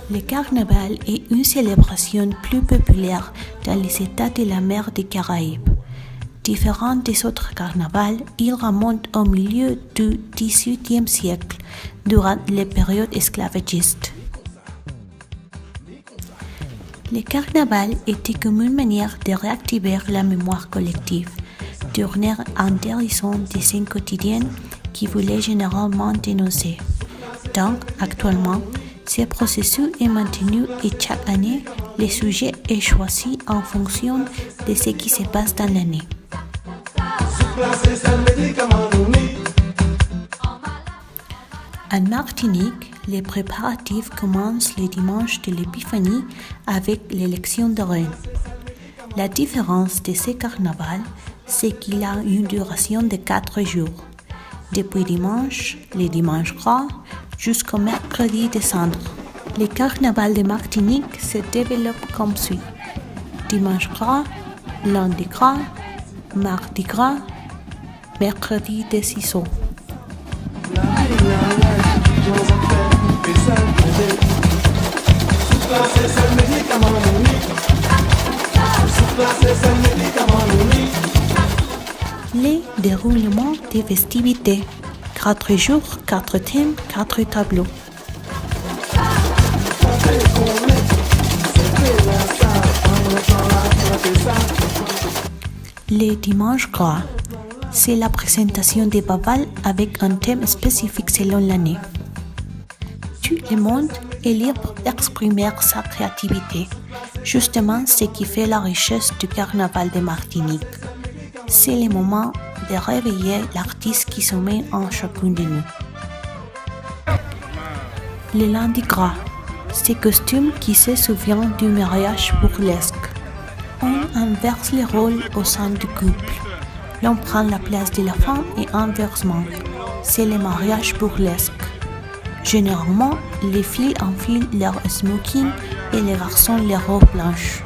Le carnaval est une célébration plus populaire dans les États de la mer des Caraïbes. Différent des autres carnavals, il remonte au milieu du XVIIIe siècle, durant les périodes esclavagistes. Le carnaval était comme une manière de réactiver la mémoire collective, tourner en dérision des scènes quotidiennes qui voulaient généralement dénoncer. Donc, actuellement, ce processus est maintenu et chaque année, le sujet est choisi en fonction de ce qui se passe dans l'année. En Martinique, les préparatifs commencent le dimanche de l'Épiphanie avec l'élection de reine. La différence de ce carnaval, c'est qu'il a une duration de 4 jours, depuis dimanche, le dimanche gras, jusqu'au mercredi de cendres. Le carnaval de Martinique se développe comme suit. Dimanche gras, lundi gras, mardi gras, mercredi de ciseaux. Les déroulements des festivités. 4 jours, 4 thèmes, 4 tableaux. Les dimanches gras. C'est la présentation des babals avec un thème spécifique selon l'année. Tout le monde est libre d'exprimer sa créativité, justement ce qui fait la richesse du carnaval de Martinique. C'est le moment de réveiller l'artiste qui sommeille en chacun de nous. Le lundi gras, ce costume qui se souvient du mariage burlesque. On inverse les rôles au sein du couple. L'on prend la place de la femme et inversement. C'est le mariage burlesque. Généralement, les filles enfilent leur smoking et les garçons les robes blanches.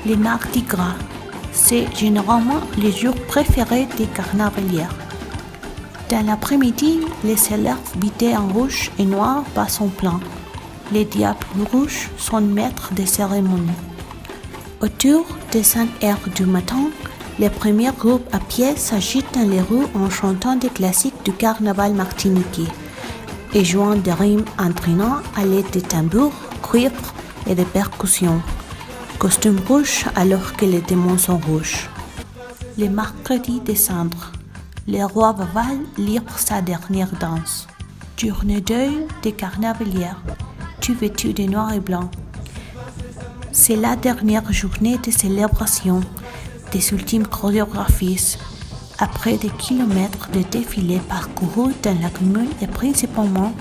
Les mardis gras, c'est généralement le jour préféré des carnavalières. Dans l'après-midi, les élèves habillés en rouge et noir passent en plan. Les diables rouges sont maîtres des cérémonies. Autour des 5 heures du matin, les premiers groupes à pied s'agitent dans les rues en chantant des classiques du carnaval martiniquais et jouant des rimes entraînants à l'aide de tambours, cuivres et de percussions. Costume rouge alors que les démons sont rouges. Le mercredi de cendres, le roi Babal livre sa dernière danse. Journée deuil des carnavalières, tout vêtu de noir et blanc. C'est la dernière journée de célébration des ultimes chorégraphies. Après des kilomètres de défilés parcourus dans la commune et principalement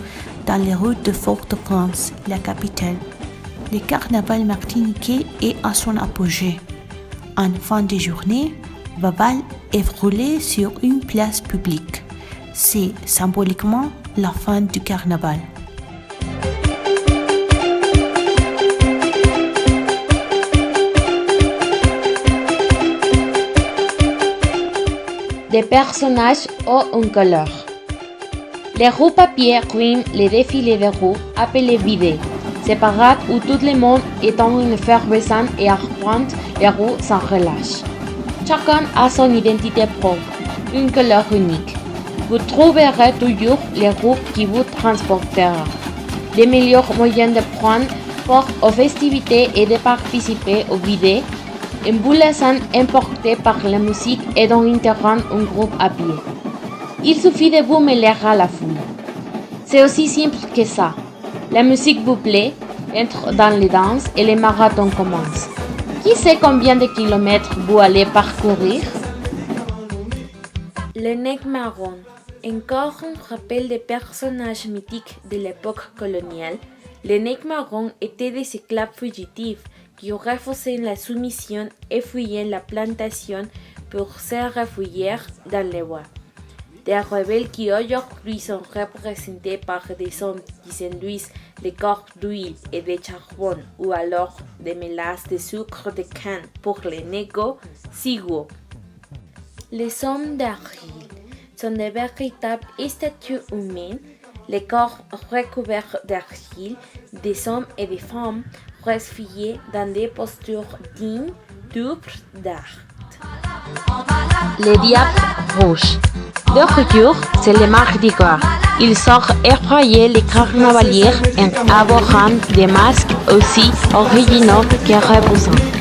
dans les rues de Fort-de-France, la capitale, le carnaval martiniquais est à son apogée. En fin de journée, Babal est roulé sur une place publique. C'est symboliquement la fin du carnaval. Des personnages ont une couleur. Les roues papier riment les défilés de roues appelés vidés, séparées où tout le monde est en une effervescence et arpente les roues sans relâche. Chacun a son identité propre, une couleur unique. Vous trouverez toujours les roues qui vous transporteront. Les meilleurs moyens de prendre part aux festivités et de participer au vidé, une boulesson emportée par la musique et dont interrompt un groupe à pied. Il suffit de vous mêler à la foule. C'est aussi simple que ça. La musique vous plaît, entre dans les danses et les marathons commencent. Qui sait combien de kilomètres vous allez parcourir? Le nec marron, encore un rappel des personnages mythiques de l'époque coloniale. Les nec marron étaient des esclaves fugitifs qui auraient refusé la soumission et fuyé la plantation pour se réfugier dans les bois. Des rebelles qui aujourd'hui sont représentés par des hommes qui conduisent les corps d'huile et de charbon ou alors des mélasses de sucre de canne pour les négociants. Les hommes d'argile sont de véritables statues humaines, les corps recouverts d'argile, des hommes et des femmes repliés dans des postures dignes d'œuvres d'art. Les diables rouges. Leur jour, c'est le mardi gras. Ils sortent effrayer les carnavaliers en arborant des masques aussi originaux que repoussants.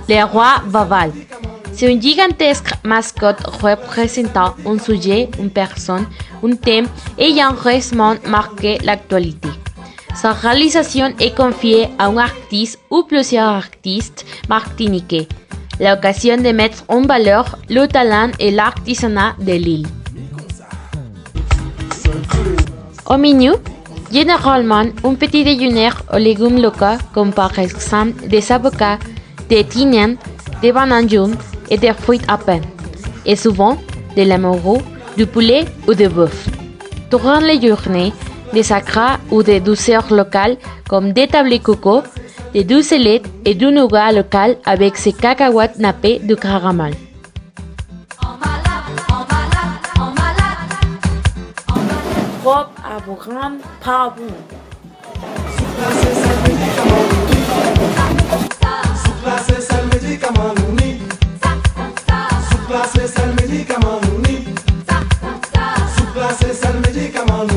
Le roi Vaval. C'est une gigantesque mascotte représentant un sujet, une personne, un thème ayant récemment marqué l'actualité. Sa réalisation est confiée à un artiste ou plusieurs artistes martiniquais, l'occasion de mettre en valeur le talent et l'artisanat de l'île. Au menu, généralement un petit déjeuner aux légumes locaux comme par exemple des avocats, des tiniens, des bananes jaunes et des fruits à pain, et souvent de l'amoureux, du poulet ou du bœuf. Durant les journées, des sacras ou des douceurs locales comme des tablés coco, des doucelettes et du nougat local avec ses cacahuètes nappées de caramel. Robe à bourrin, pas bon. Su clase es el medicamento.